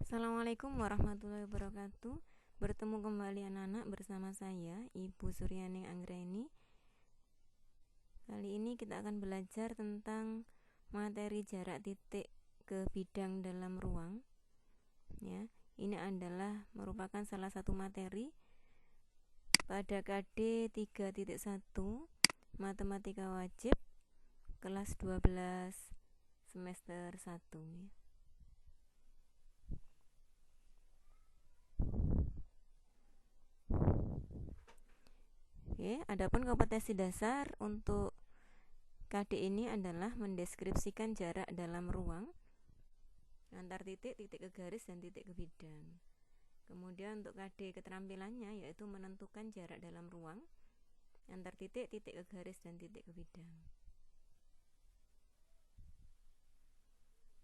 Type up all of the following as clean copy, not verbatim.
Assalamualaikum warahmatullahi wabarakatuh. Bertemu kembali anak-anak bersama saya Ibu Suryaning Anggraini. Kali ini kita akan belajar tentang materi jarak titik ke bidang dalam ruang. Ya, ini adalah merupakan salah satu materi pada KD 3.1 Matematika Wajib kelas 12 semester 1 ya. Oke, adapun kompetensi dasar untuk KD ini adalah mendeskripsikan jarak dalam ruang antar titik, titik ke garis, dan titik ke bidang. Kemudian untuk KD keterampilannya yaitu menentukan jarak dalam ruang antar titik, titik ke garis, dan titik ke bidang.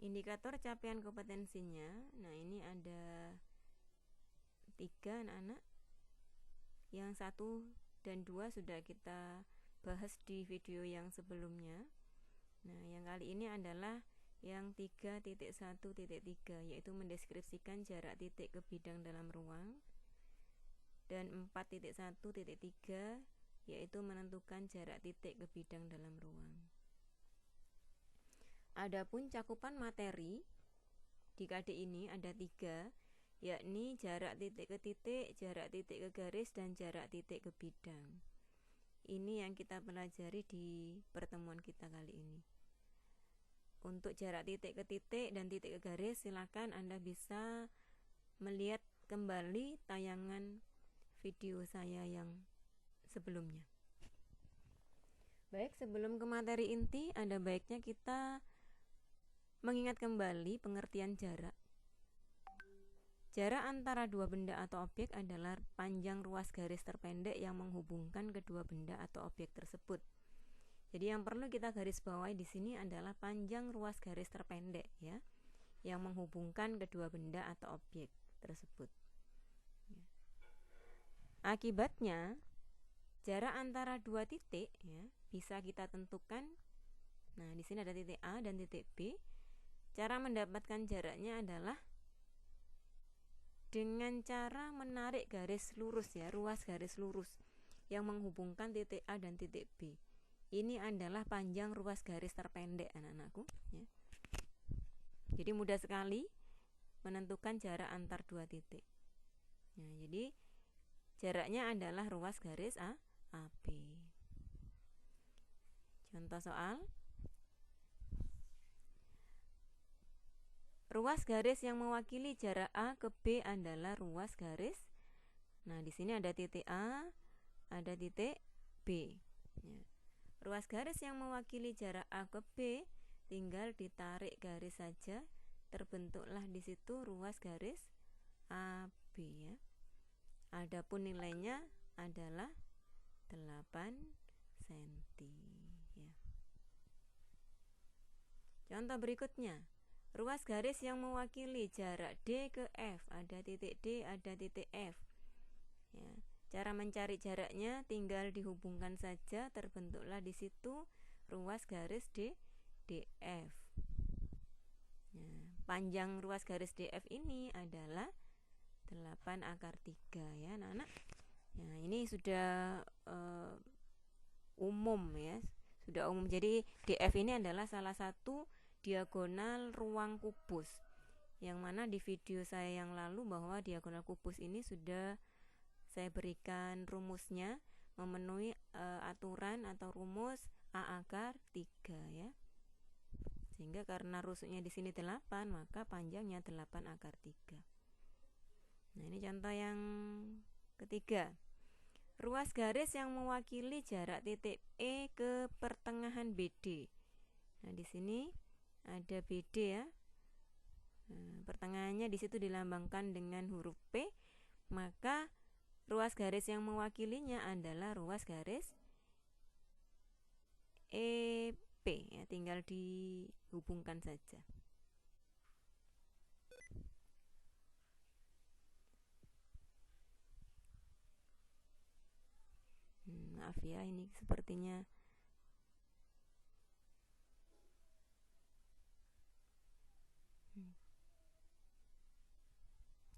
Indikator capaian kompetensinya, nah ini ada 3 anak-anak. Yang 1 dan 2 sudah kita bahas di video yang sebelumnya. Nah, yang kali ini adalah yang 3.1.3 yaitu mendeskripsikan jarak titik ke bidang dalam ruang, dan 4.1.3 yaitu menentukan jarak titik ke bidang dalam ruang. Adapun cakupan materi di KD ini ada 3, yakni jarak titik ke titik, jarak titik ke garis, dan jarak titik ke bidang. Ini yang kita pelajari di pertemuan kita kali ini. Untuk jarak titik ke titik dan titik ke garis, silakan Anda bisa melihat kembali tayangan video saya yang sebelumnya. Baik, sebelum ke materi inti, ada baiknya kita mengingat kembali pengertian jarak. Jarak antara dua benda atau objek adalah panjang ruas garis terpendek yang menghubungkan kedua benda atau objek tersebut. Jadi yang perlu kita garis bawahi di sini adalah panjang ruas garis terpendek ya, yang menghubungkan kedua benda atau objek tersebut. Akibatnya, jarak antara dua titik ya bisa kita tentukan. Nah, di sini ada titik A dan titik B. Cara mendapatkan jaraknya adalah dengan cara menarik garis lurus ya, ruas garis lurus yang menghubungkan titik A dan titik B. Ini adalah panjang ruas garis terpendek anak-anakku ya. Jadi mudah sekali menentukan jarak antar dua titik. Nah, jadi jaraknya adalah ruas garis AB. Contoh soal. Ruas garis yang mewakili jarak A ke B adalah ruas garis. Nah, di sini ada titik A, ada titik B. Ya. Ruas garis yang mewakili jarak A ke B tinggal ditarik garis saja, terbentuklah di situ ruas garis AB ya. Adapun nilainya adalah 8 cm ya. Contoh berikutnya. Ruas garis yang mewakili jarak D ke F, ada titik D, ada titik F. Ya, cara mencari jaraknya tinggal dihubungkan saja, terbentuklah di situ ruas garis DF. Ya, panjang ruas garis DF ini adalah 8/3 ya, anak-anak. Nah, ini sudah umum ya, sudah umum. Jadi DF ini adalah salah satu diagonal ruang kubus, yang mana di video saya yang lalu bahwa diagonal kubus ini sudah saya berikan rumusnya, memenuhi aturan atau rumus A/3 ya. Sehingga karena rusuknya di sini 8, maka panjangnya 8/3. Nah, ini contoh yang ketiga. Ruas garis yang mewakili jarak titik E ke pertengahan BD. Nah, di sini ada BD ya. Nah, pertengahannya di situ dilambangkan dengan huruf P, maka ruas garis yang mewakilinya adalah ruas garis EP ya, tinggal dihubungkan saja. Maaf ya, ini sepertinya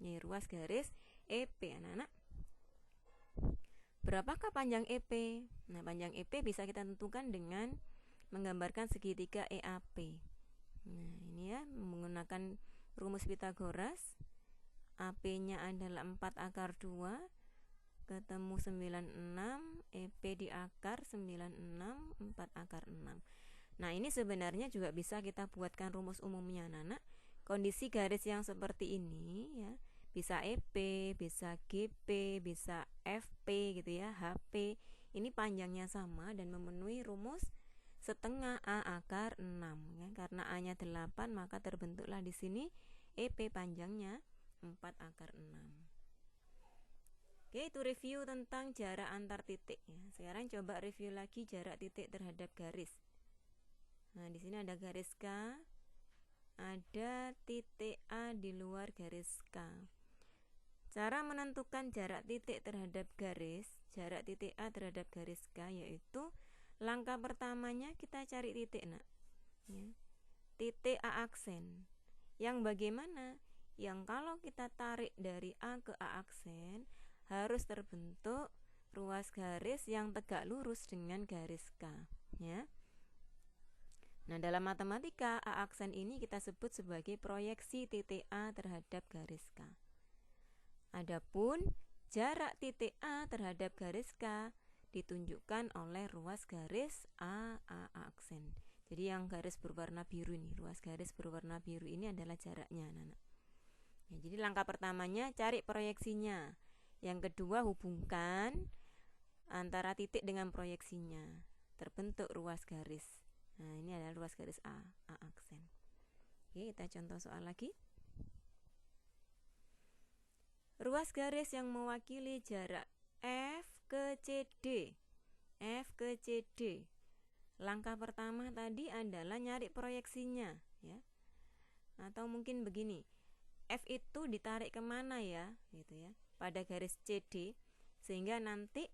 ya, ruas garis EP anak-anak. Berapakah panjang EP? Nah, panjang EP bisa kita tentukan dengan menggambarkan segitiga EAP. Nah, ini ya, menggunakan rumus Pythagoras. AP-nya adalah 4 akar 2 ketemu 96, EP di akar 96, 4 akar 6. Nah, ini sebenarnya juga bisa kita buatkan rumus umumnya anak-anak. Kondisi garis yang seperti ini ya, bisa EP, bisa GP, bisa FP gitu ya, HP. Ini panjangnya sama dan memenuhi rumus setengah A akar 6 ya. Karena A-nya 8, maka terbentuklah di sini EP panjangnya 4 akar 6. Oke, itu review tentang jarak antar titik ya. Sekarang coba review lagi jarak titik terhadap garis. Nah, di sini ada garis K, ada titik A di luar garis K. Cara menentukan jarak titik terhadap garis, jarak titik A terhadap garis K, yaitu langkah pertamanya kita cari titik nak ya. Titik A aksen. Yang bagaimana? Yang kalau kita tarik dari A ke A aksen, harus terbentuk ruas garis yang tegak lurus dengan garis K ya. Nah, dalam matematika A aksen ini kita sebut sebagai proyeksi titik A terhadap garis K. Adapun jarak titik A terhadap garis K ditunjukkan oleh ruas garis A aksen. Jadi yang garis berwarna biru ini, ruas garis berwarna biru ini adalah jaraknya anak-anak. Ya, jadi langkah pertamanya cari proyeksinya. Yang kedua, hubungkan antara titik dengan proyeksinya. Terbentuk ruas garis. Nah, ini adalah ruas garis A aksen. Oke, kita contoh soal lagi. Ruas garis yang mewakili jarak F ke CD. F ke CD. Langkah pertama tadi adalah nyari proyeksinya ya. Atau mungkin begini. F itu ditarik kemana ya, gitu ya, pada garis CD, sehingga nanti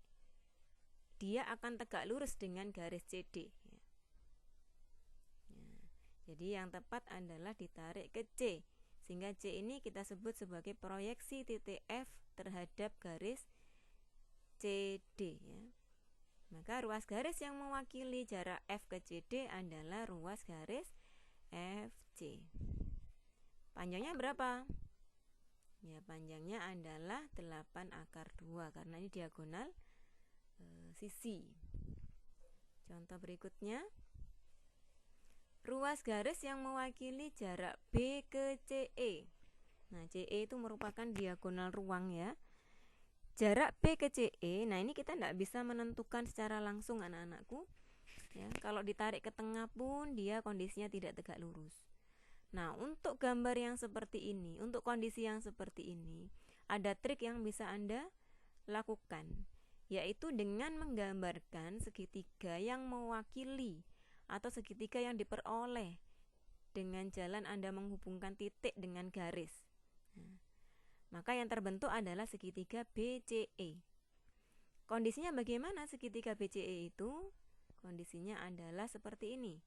dia akan tegak lurus dengan garis CD ya. Jadi yang tepat adalah ditarik ke C, sehingga C ini kita sebut sebagai proyeksi titik F terhadap garis CD ya. Maka ruas garis yang mewakili jarak F ke CD adalah ruas garis FC. Panjangnya berapa? Ya, panjangnya adalah 8 akar 2 karena ini diagonal sisi. Contoh berikutnya. Ruas garis yang mewakili jarak B ke CE. Nah, CE itu merupakan diagonal ruang ya. Jarak B ke CE, nah ini kita tidak bisa menentukan secara langsung anak-anakku ya. Kalau ditarik ke tengah pun dia kondisinya tidak tegak lurus. Nah, untuk gambar yang seperti ini, untuk kondisi yang seperti ini, ada trik yang bisa Anda lakukan, yaitu dengan menggambarkan segitiga yang mewakili atau segitiga yang diperoleh dengan jalan Anda menghubungkan titik dengan garis. Nah, maka yang terbentuk adalah segitiga BCE. Kondisinya bagaimana segitiga BCE itu? Kondisinya adalah seperti ini.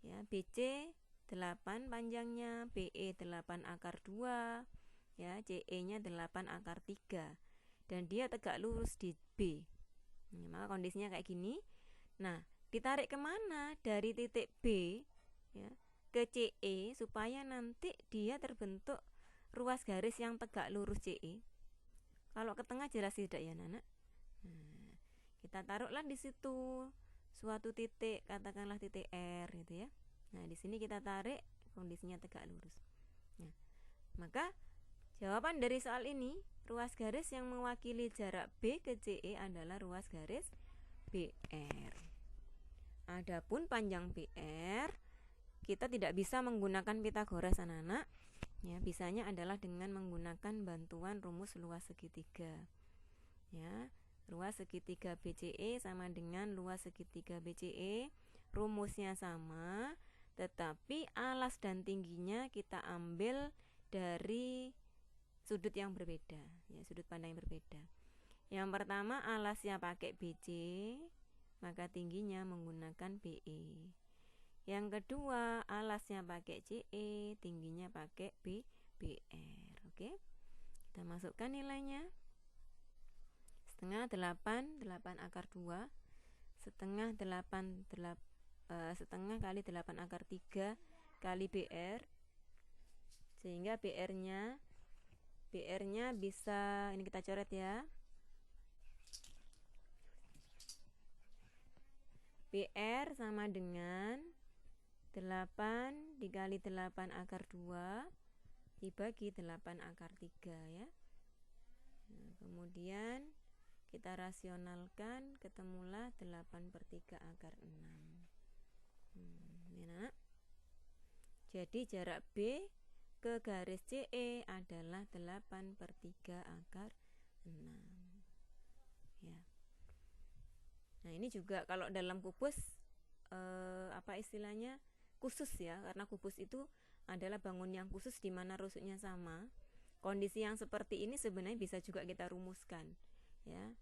Ya, BC 8 panjangnya, BE 8 akar 2, ya, CE-nya 8 akar 3. Dan dia tegak lurus di B. Nah, maka kondisinya kayak gini. Nah, ditarik kemana dari titik B ya, ke CE supaya nanti dia terbentuk ruas garis yang tegak lurus CE. Kalau ke tengah jelas tidak ya, Nana? Nah, kita taruhlah di situ suatu titik, katakanlah titik R gitu ya. Nah, di sini kita tarik, kondisinya tegak lurus. Nah, maka jawaban dari soal ini, ruas garis yang mewakili jarak B ke CE adalah ruas garis BR. Adapun panjang BR, kita tidak bisa menggunakan Pythagoras anak-anak. Ya, bisanya adalah dengan menggunakan bantuan rumus luas segitiga. Ya, luas segitiga BCE sama dengan luas segitiga BCE, rumusnya sama. Tetapi alas dan tingginya kita ambil dari sudut yang berbeda, ya, sudut pandang yang berbeda. Yang pertama alasnya pakai BC, maka tingginya menggunakan BE. Yang kedua alasnya pakai CE, tingginya pakai BR. Oke. Kita masukkan nilainya. Setengah 8, 8 akar 2. Setengah 8, setengah kali 8 akar 3 kali BR. Sehingga BR-nya bisa, ini kita coret ya. BR sama dengan 8 dikali 8 akar 2 dibagi 8 akar 3 ya. Nah, kemudian kita rasionalkan, ketemulah 8/3 akar 6. Ini nak. Jadi jarak B ke garis CE adalah 8/3 akar 6 ya. Nah, ini juga kalau dalam kubus apa istilahnya, khusus ya, karena kubus itu adalah bangun yang khusus di mana rusuknya sama. Kondisi yang seperti ini sebenarnya bisa juga kita rumuskan ya.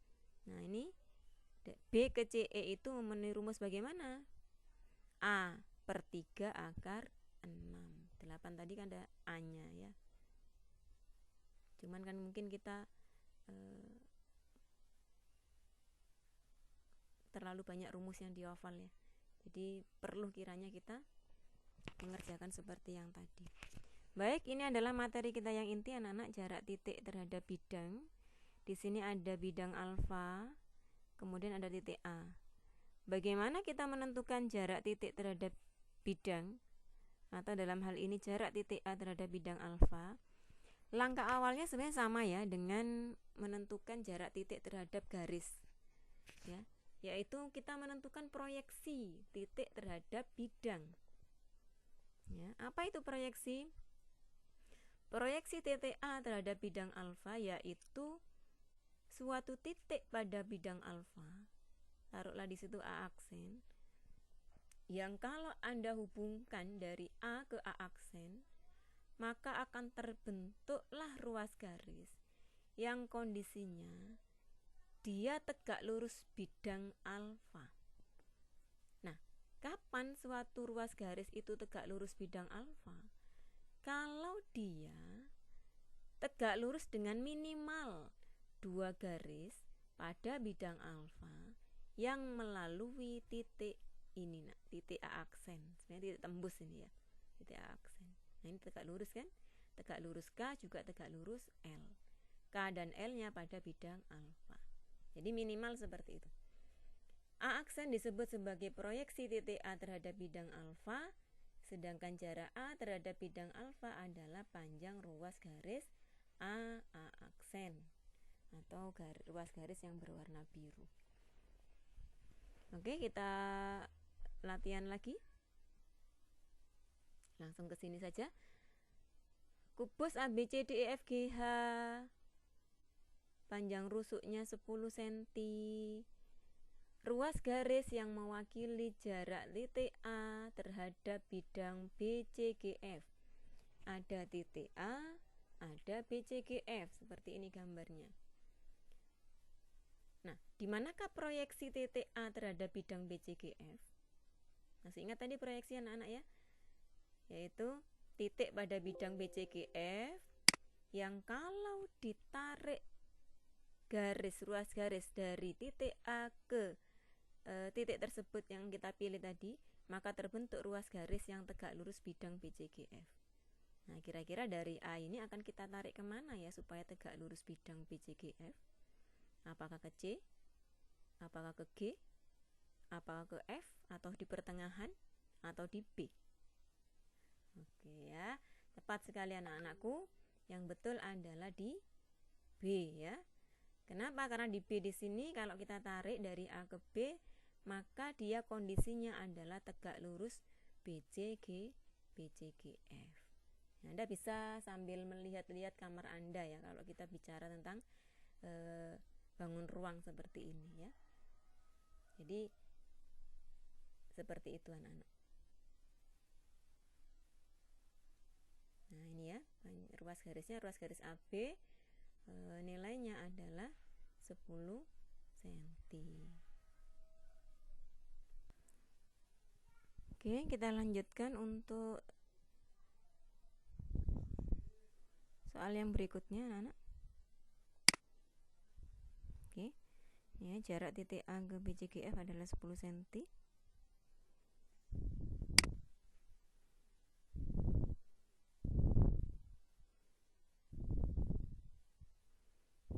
Nah, ini B ke CE itu memenuhi rumus bagaimana? A/3 akar 6. 8 tadi kan ada A-nya ya. Cuman kan mungkin kita terlalu banyak rumus yang dihafal ya. Jadi perlu kiranya kita mengerjakan seperti yang tadi. Baik, ini adalah materi kita yang inti anak-anak, jarak titik terhadap bidang. Di sini ada bidang alfa, kemudian ada titik A. Bagaimana kita menentukan jarak titik terhadap bidang, atau dalam hal ini jarak titik A terhadap bidang alfa? Langkah awalnya sebenarnya sama ya dengan menentukan jarak titik terhadap garis ya, yaitu kita menentukan proyeksi titik terhadap bidang ya. Apa itu proyeksi? Proyeksi titik A terhadap bidang alfa yaitu suatu titik pada bidang alfa, taruhlah di situ A aksen, yang kalau Anda hubungkan dari A ke A aksen, maka akan terbentuklah ruas garis yang kondisinya dia tegak lurus bidang alfa. Nah, kapan suatu ruas garis itu tegak lurus bidang alfa? Kalau dia tegak lurus dengan minimal 2 garis pada bidang alfa yang melalui titik ini, nah, titik A aksen. Sebenarnya titik tembus ini ya, titik A aksen. Nah, ini tegak lurus kan? Tegak lurus K juga tegak lurus L. K dan L-nya pada bidang alfa. Jadi minimal seperti itu. A aksen disebut sebagai proyeksi titik A terhadap bidang alfa, sedangkan jarak A terhadap bidang alfa adalah panjang ruas garis A aksen atau ruas garis yang berwarna biru. Oke, kita latihan lagi. Langsung ke sini saja. Kubus ABCDEFGH, panjang rusuknya 10 cm. Ruas garis yang mewakili jarak titik A terhadap bidang BCGF. Ada titik A, ada BCGF, seperti ini gambarnya. Nah, di manakah proyeksi titik A terhadap bidang BCGF? Masih ingat tadi proyeksi anak-anak ya? Yaitu titik pada bidang BCGF yang kalau ditarik ruas garis dari titik A ke titik tersebut yang kita pilih tadi, maka terbentuk ruas garis yang tegak lurus bidang BCGF. Nah, kira-kira dari A ini akan kita tarik kemana ya supaya tegak lurus bidang BCGF? Apakah ke C? Apakah ke G? Apakah ke F? Atau di pertengahan? Atau di B? Oke ya, tepat sekali anak-anakku. Yang betul adalah di B ya. Kenapa? Karena di B di sini kalau kita tarik dari A ke B, maka dia kondisinya adalah tegak lurus BCGF. Nah, Anda bisa sambil melihat-lihat kamar Anda ya kalau kita bicara tentang bangun ruang seperti ini ya. Jadi seperti itu anak-anak. Nah, ini ya, ruas garisnya, ruas garis AB, nilainya adalah 10 cm. Oke, kita lanjutkan untuk soal yang berikutnya anak-anak. Ya, jarak titik A ke BCGF adalah 10 cm.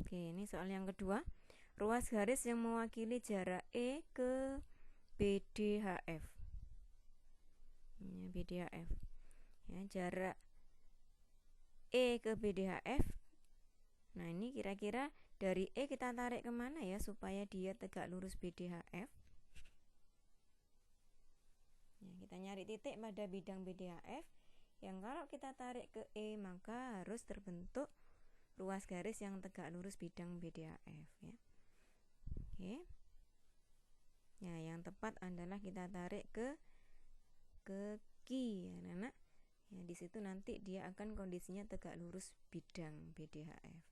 Oke, ini soal yang kedua. Ruas garis yang mewakili jarak E ke BDHF. Ya, BDHF. Ya, jarak E ke BDHF. Nah, ini kira-kira dari E kita tarik kemana ya supaya dia tegak lurus BDHF. Ya, kita nyari titik pada bidang BDHF yang kalau kita tarik ke E maka harus terbentuk ruas garis yang tegak lurus bidang BDHF ya. Oke. Nah, yang tepat adalah kita tarik ke Q ya, anak. Ya, di situ nanti dia akan kondisinya tegak lurus bidang BDHF.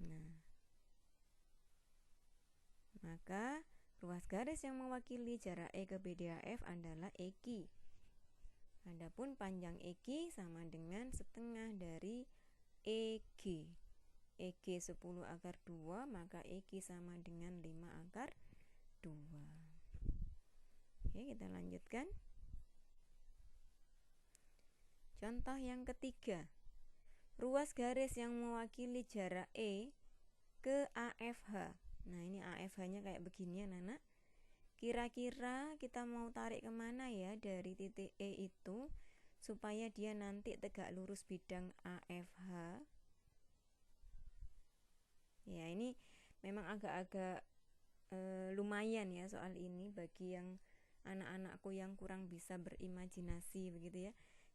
Nah, maka ruas garis yang mewakili jarak E ke BDHF adalah EQ. Adapun panjang EQ sama dengan setengah dari EG. EG 10 akar 2, maka EQ sama dengan 5 akar 2. Oke, kita lanjutkan. Contoh yang ketiga. Ruas garis yang mewakili jarak E ke AFH. Nah, ini AFH-nya kayak begini ya, Nana. Kira-kira kita mau tarik kemana ya dari titik E itu supaya dia nanti tegak lurus bidang AFH. Ya, ini memang agak-agak lumayan ya soal ini bagi yang anak-anakku yang kurang bisa berimajinasi begitu ya.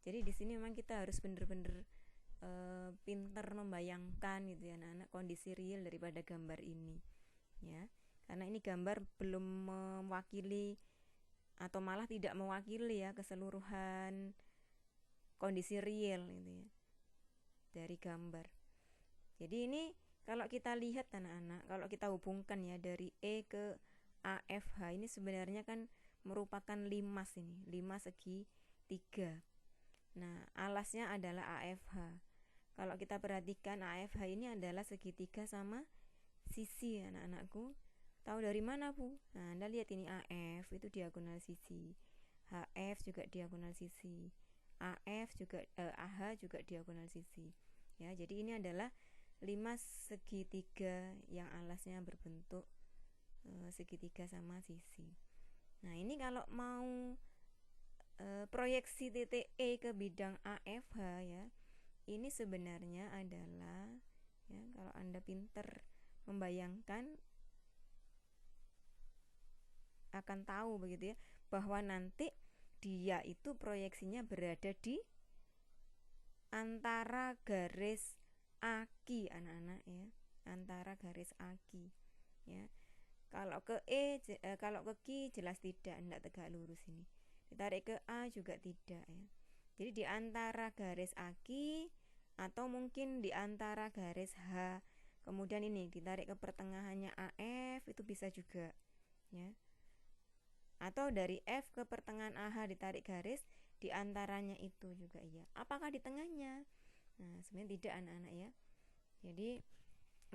Jadi di sini memang kita harus bener-bener pinter membayangkan gitu ya anak-anak kondisi real daripada gambar ini ya. Karena ini gambar belum mewakili atau malah tidak mewakili ya keseluruhan kondisi real gitu ya dari gambar. Jadi ini kalau kita lihat anak-anak, kalau kita hubungkan ya dari E ke AFH ini sebenarnya kan merupakan limas ini, limas segi 3. Nah, alasnya adalah AFH. Kalau kita perhatikan AFH ini adalah segitiga sama sisi anak-anakku. Tahu dari mana, Bu? Nah, Anda lihat ini AF itu diagonal sisi. HF juga diagonal sisi. AF juga AH juga diagonal sisi. Ya, jadi ini adalah limas segitiga yang alasnya berbentuk segitiga sama sisi. Nah, ini kalau mau proyeksi titik E ke bidang AFH ya, ini sebenarnya adalah ya, kalau Anda pinter membayangkan akan tahu begitu ya bahwa nanti dia itu proyeksinya berada di antara garis aki anak-anak ya, antara garis aki ya. Kalau ke kalau ke Q jelas tidak tegak lurus ini. Ditarik ke A juga tidak ya. Jadi di antara garis aki atau mungkin di antara garis H. Kemudian ini ditarik ke pertengahannya AF itu bisa juga ya. Atau dari F ke pertengahan AH ditarik garis di antaranya itu juga iya. Apakah di tengahnya? Nah, sebenarnya tidak anak-anak ya. Jadi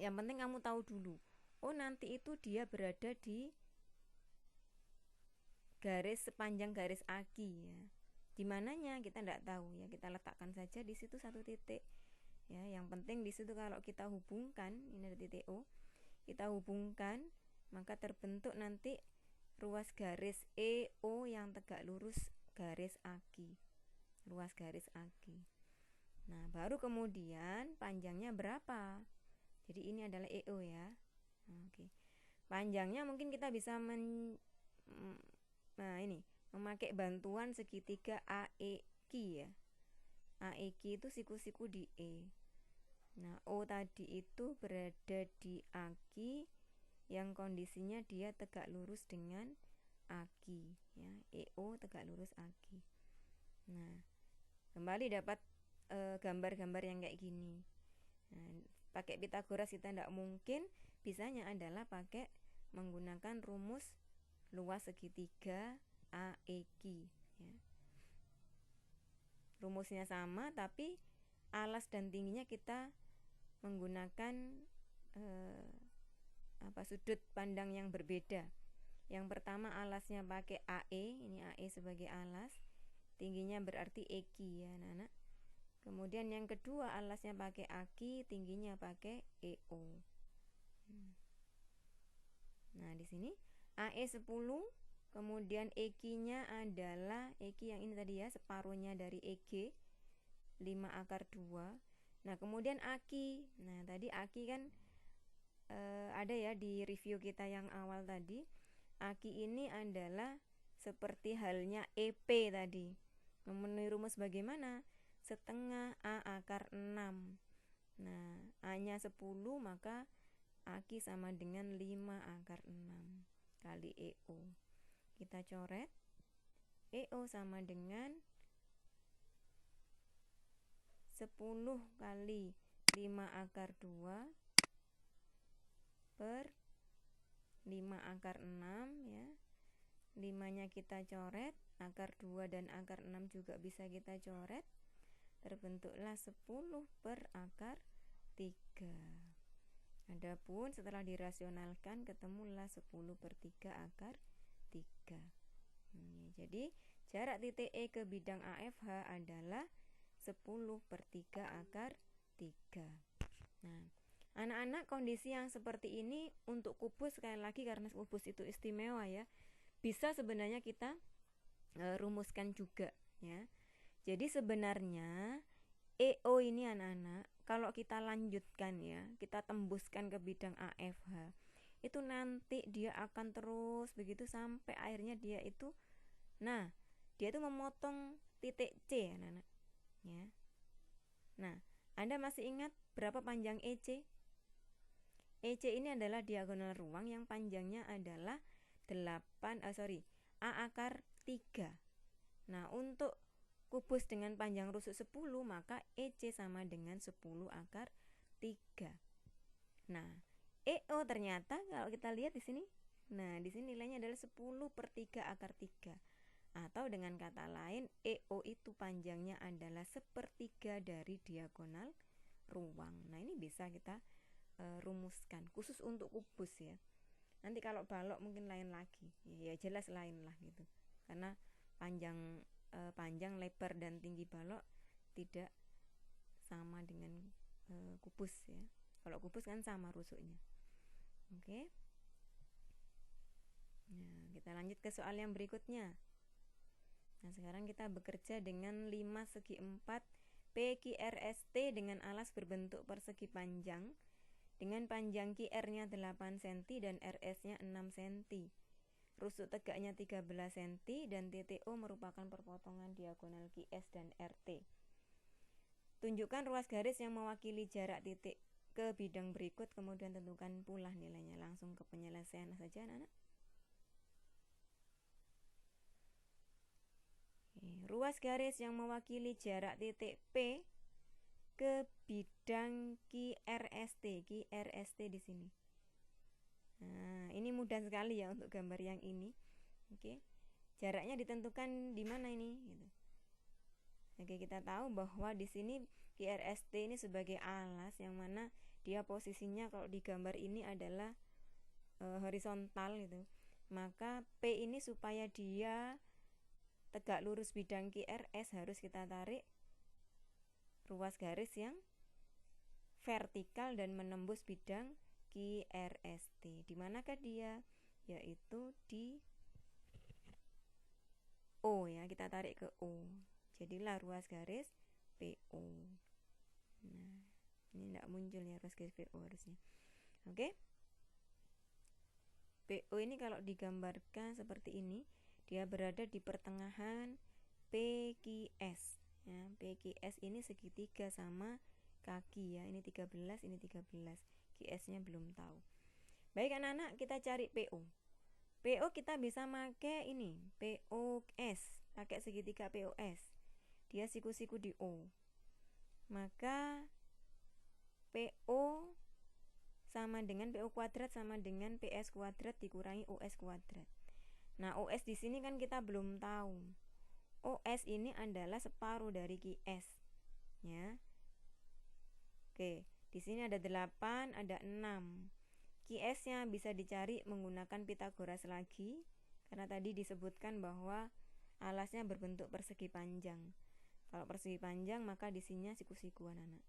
yang penting kamu tahu dulu. Oh, nanti itu dia berada di garis sepanjang garis aki ya. Di mananya kita tidak tahu ya. Kita letakkan saja di situ satu titik. Ya, yang penting di situ kalau kita hubungkan, ini ada titik O. Kita hubungkan, maka terbentuk nanti ruas garis EO yang tegak lurus garis aki. Ruas garis aki. Nah, baru kemudian panjangnya berapa? Jadi ini adalah EO ya. Oke. Panjangnya mungkin kita bisa memakai bantuan segitiga AEQ ya. AEQ itu siku-siku di E. Nah, O tadi itu berada di aki yang kondisinya dia tegak lurus dengan aki ya. EO tegak lurus aki. Nah, kembali dapat gambar-gambar yang kayak gini. Nah, pakai Pitagoras kita tidak mungkin, bisanya adalah pakai menggunakan rumus luas segitiga AEQ ya. Rumusnya sama tapi alas dan tingginya kita menggunakan sudut pandang yang berbeda. Yang pertama alasnya pakai AE, ini AE sebagai alas, tingginya berarti EQ ya anak-anak. Kemudian yang kedua alasnya pakai AQ, tingginya pakai EO. Nah, di sini AE 10, kemudian EQ-nya adalah EQ yang ini tadi ya, separuhnya dari EG, 5/2. Nah, kemudian AQ. Nah, tadi AQ kan ada ya di review kita yang awal tadi. AQ ini adalah seperti halnya EP tadi. Memenuhi rumus bagaimana? Setengah A/6. Nah, A-nya 10, maka AQ sama dengan 5/6 kali EO. Kita coret. EO sama dengan 10 kali 5/2 per 5/6 ya. 5-nya kita coret, akar 2 dan akar 6 juga bisa kita coret. Terbentuklah 10 per akar 3. Adapun setelah dirasionalkan ketemulah 10 per 3 akar 3. Jadi jarak titik E ke bidang AFH adalah 10 per 3 akar 3. Nah, anak-anak, kondisi yang seperti ini untuk kubus, sekali lagi karena kubus itu istimewa ya, bisa sebenarnya kita rumuskan juga ya. Jadi sebenarnya EO ini anak-anak, kalau kita lanjutkan ya, kita tembuskan ke bidang AFH, itu nanti dia akan terus begitu sampai akhirnya dia itu memotong titik C anak-anak ya. Nah, Anda masih ingat berapa panjang EC? EC ini adalah diagonal ruang yang panjangnya adalah A/3. Nah, untuk kubus dengan panjang rusuk 10, maka EC sama dengan 10/3. Nah, EO ternyata kalau kita lihat di sini, nah di sini nilainya adalah 10 per 3/3. Atau dengan kata lain, EO itu panjangnya adalah 1/3 dari diagonal ruang. Nah, ini bisa kita rumuskan khusus untuk kubus ya. Nanti kalau balok mungkin lain lagi, ya jelas lain lah gitu. Karena panjang, lebar dan tinggi balok tidak sama dengan kubus ya. Kalau kubus kan sama rusuknya. Oke. Nah, kita lanjut ke soal yang berikutnya. Nah, sekarang kita bekerja dengan 5 segi 4 PQRST dengan alas berbentuk persegi panjang dengan panjang QR-nya 8 cm dan RS-nya 6 cm. Rusuk tegaknya 13 cm dan titik O merupakan perpotongan diagonal QS dan RT. Tunjukkan ruas garis yang mewakili jarak titik ke bidang berikut, kemudian tentukan pula nilainya. Langsung ke penyelesaian saja anak-anak. Ruas garis yang mewakili jarak titik P ke bidang QRST di sini. Nah, ini mudah sekali ya untuk gambar yang ini. Oke. Jaraknya ditentukan di mana ini gitu. Oke, kita tahu bahwa di sini QRST ini sebagai alas yang mana dia posisinya kalau di gambar ini adalah horizontal gitu. Maka P ini supaya dia tegak lurus bidang QRS harus kita tarik ruas garis yang vertikal dan menembus bidang QRST. Di manakah dia? Yaitu di O ya, kita tarik ke O. Jadilah ruas garis PO. Nah, ini tidak muncul ya ruas garis PO harusnya. Oke. PO ini kalau digambarkan seperti ini, dia berada di pertengahan PQS ya. PQS ini segitiga sama kaki ya. Ini 13, ini 13. QS-nya belum tahu. Baik anak-anak, kita cari PO. PO kita bisa pakai ini, POS, pakai segitiga POS. Dia siku-siku di O. Maka PO sama dengan PO kuadrat sama dengan PS kuadrat dikurangi OS kuadrat. Nah, OS di sini kan kita belum tahu. OS ini adalah separuh dari QS ya. Oke, di sini ada 8, ada 6. QS-nya bisa dicari menggunakan Pitagoras lagi, karena tadi disebutkan bahwa alasnya berbentuk persegi panjang. Kalau persegi panjang maka di sininya siku-siku anak-anak.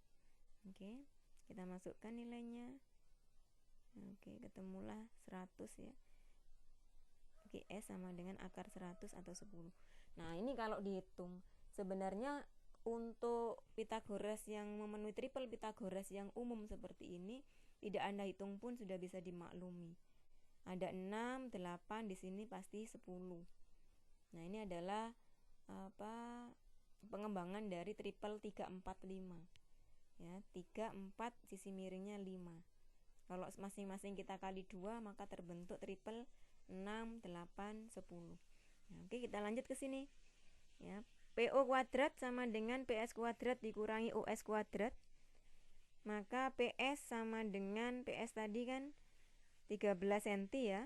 Oke, kita masukkan nilainya. Oke, ketemulah 100 ya. QS sama dengan akar 100 atau 10. Nah, ini kalau dihitung sebenarnya untuk Pitagoras yang memenuhi triple Pitagoras yang umum seperti ini, tidak Anda hitung pun sudah bisa dimaklumi. Ada 6, 8, di sini pasti 10. Nah, ini adalah pengembangan dari triple 3, 4, 5. Ya, 3, 4, sisi miringnya 5. Kalau masing-masing kita kali 2, maka terbentuk triple 6, 8, 10. Nah, oke, kita lanjut ke sini. Ya, PO kuadrat sama dengan PS kuadrat dikurangi OS kuadrat. Maka PS sama dengan PS tadi kan 13 cm ya.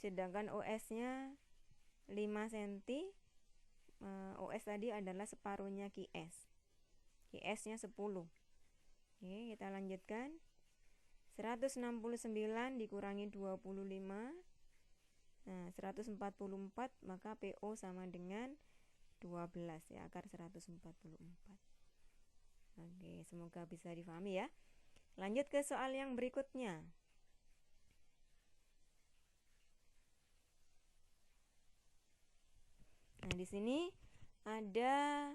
Sedangkan OS-nya 5 cm. OS tadi adalah separuhnya QS. QS-nya 10. Oke, kita lanjutkan. 169 dikurangi 25. Nah, 144, maka PO sama dengan 12 ya, akar 144. Oke, semoga bisa difahami ya. Lanjut ke soal yang berikutnya. Nah, di sini ada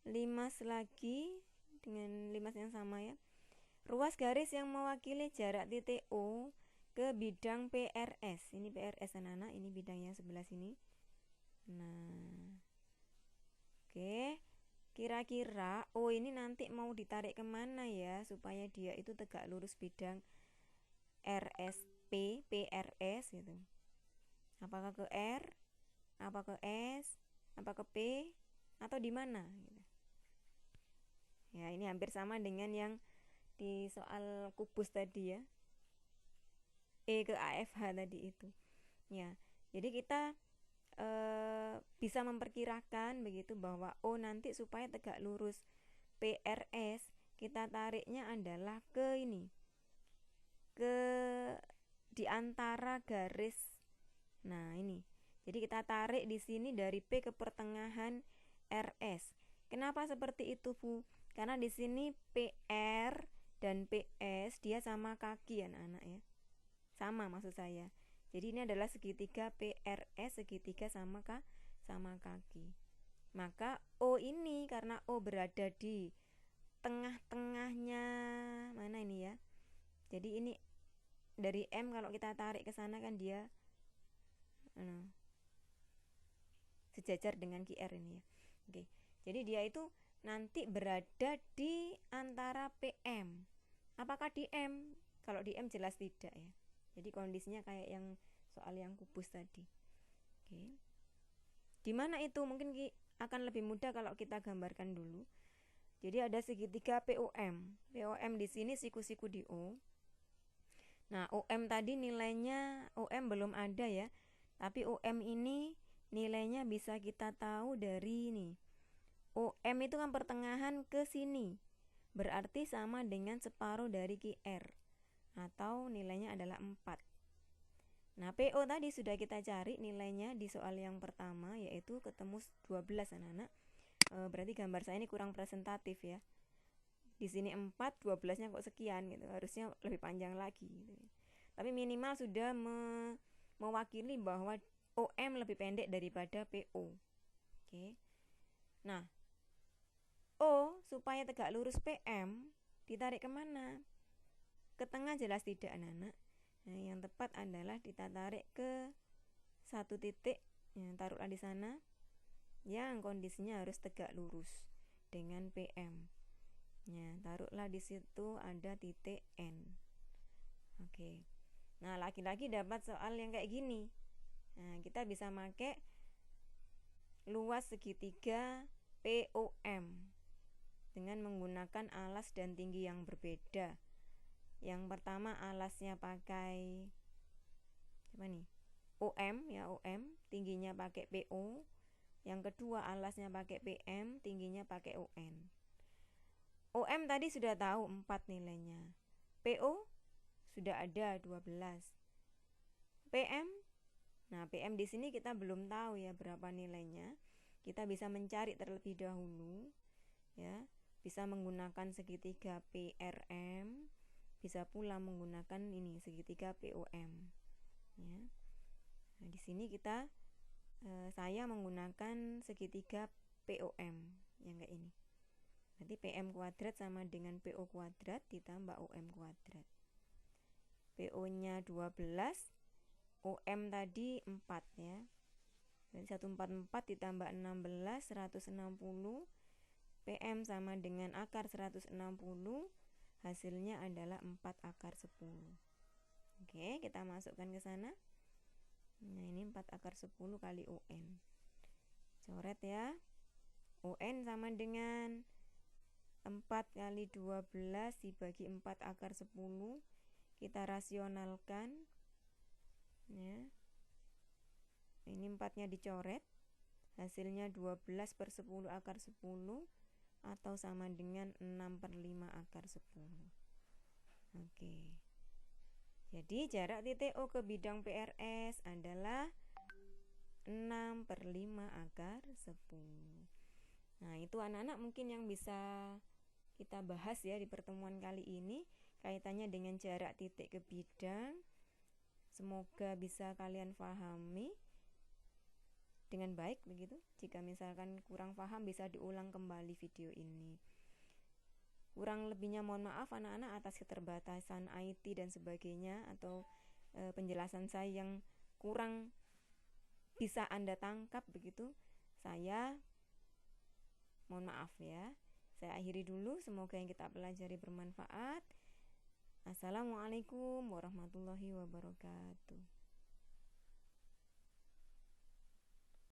limas lagi dengan limas yang sama ya. Ruas garis yang mewakili jarak titik O ke bidang PRS. Ini PRS anak-anak, ini bidangnya sebelah sini. Nah, oke, kira-kira O ini nanti mau ditarik kemana ya supaya dia itu tegak lurus bidang RSP, PRS gitu. Apakah ke R, apa ke S, apa ke P, atau di mana gitu. Ya, ini hampir sama dengan yang di soal kubus tadi ya, E ke AFH tadi itu ya. Jadi kita bisa memperkirakan begitu bahwa O nanti supaya tegak lurus PRS, kita tariknya adalah ke ini, ke di antara garis. Nah, ini. Jadi kita tarik di sini dari P ke pertengahan RS. Kenapa seperti itu, Bu? Karena di sini PR dan PS dia sama kaki anak-anak ya. Sama maksud saya. Jadi ini adalah segitiga PRS, segitiga sama kaki. Maka O ini karena O berada di tengah-tengahnya mana ini ya. Jadi ini dari M kalau kita tarik ke sana kan dia sejajar dengan QR ini ya. Oke. Jadi dia itu nanti berada di antara PM. Apakah di M? Kalau di M jelas tidak ya. Jadi kondisinya kayak yang soal yang kubus tadi. Oke. Di mana itu? Mungkin akan lebih mudah kalau kita gambarkan dulu. Jadi ada segitiga POM. POM di sini siku-siku di O. Nah, OM tadi nilainya OM belum ada ya. Tapi OM ini nilainya bisa kita tahu dari ini. OM itu kan pertengahan ke sini. Berarti sama dengan separuh dari QR. Atau nilainya adalah 4. Nah, PO tadi sudah kita cari nilainya di soal yang pertama, yaitu ketemu 12 anak-anak. Berarti gambar saya ini kurang presentatif ya. Di sini 4, 12-nya kok sekian gitu. Harusnya lebih panjang lagi gitu. Tapi minimal sudah mewakili bahwa OM lebih pendek daripada PO. Oke. Nah, O supaya tegak lurus PM ditarik kemana? Ke tengah jelas tidak anak-anak. Nah, yang tepat adalah kita tarik ke satu titik, ya, taruhlah di sana, yang kondisinya harus tegak lurus dengan PM. Ya, taruhlah di situ ada titik N. Oke. Nah, lagi-lagi dapat soal yang kayak gini. Nah, kita bisa pakai luas segitiga POM dengan menggunakan alas dan tinggi yang berbeda. Yang pertama alasnya pakai apa nih? OM ya, OM, tingginya pakai PO. Yang kedua alasnya pakai PM, tingginya pakai ON. OM tadi sudah tahu 4 nilainya. PO sudah ada 12. PM, nah PM di sini kita belum tahu ya berapa nilainya. Kita bisa mencari terlebih dahulu ya, bisa menggunakan segitiga PRM, bisa pula menggunakan ini segitiga POM ya. Nah, di sini saya menggunakan segitiga POM yang kayak ini. Nanti PM kuadrat sama dengan PO kuadrat ditambah OM kuadrat. PO-nya 12, OM tadi 4 ya. Jadi 144 ditambah 16, 160. PM sama dengan akar 160. Hasilnya adalah 4 akar 10. Oke, kita masukkan ke sana. Nah, ini 4 akar 10 kali UN. Coret ya. UN sama dengan 4 kali 12 dibagi 4 akar 10. Kita rasionalkan ya. Ini 4-nya dicoret. Hasilnya 12 per 10 akar 10 atau sama dengan 6 per 5 akar 10. Oke. Jadi jarak titik O ke bidang PRS adalah 6 per 5 akar 10. Nah, itu anak-anak mungkin yang bisa kita bahas ya di pertemuan kali ini, kaitannya dengan jarak titik ke bidang. Semoga bisa kalian pahami dengan baik begitu. Jika misalkan kurang paham bisa diulang kembali video ini. Kurang lebihnya mohon maaf anak-anak atas keterbatasan IT dan sebagainya, atau penjelasan saya yang kurang bisa Anda tangkap begitu. Saya mohon maaf ya. Saya akhiri dulu, semoga yang kita pelajari bermanfaat. Assalamualaikum warahmatullahi wabarakatuh.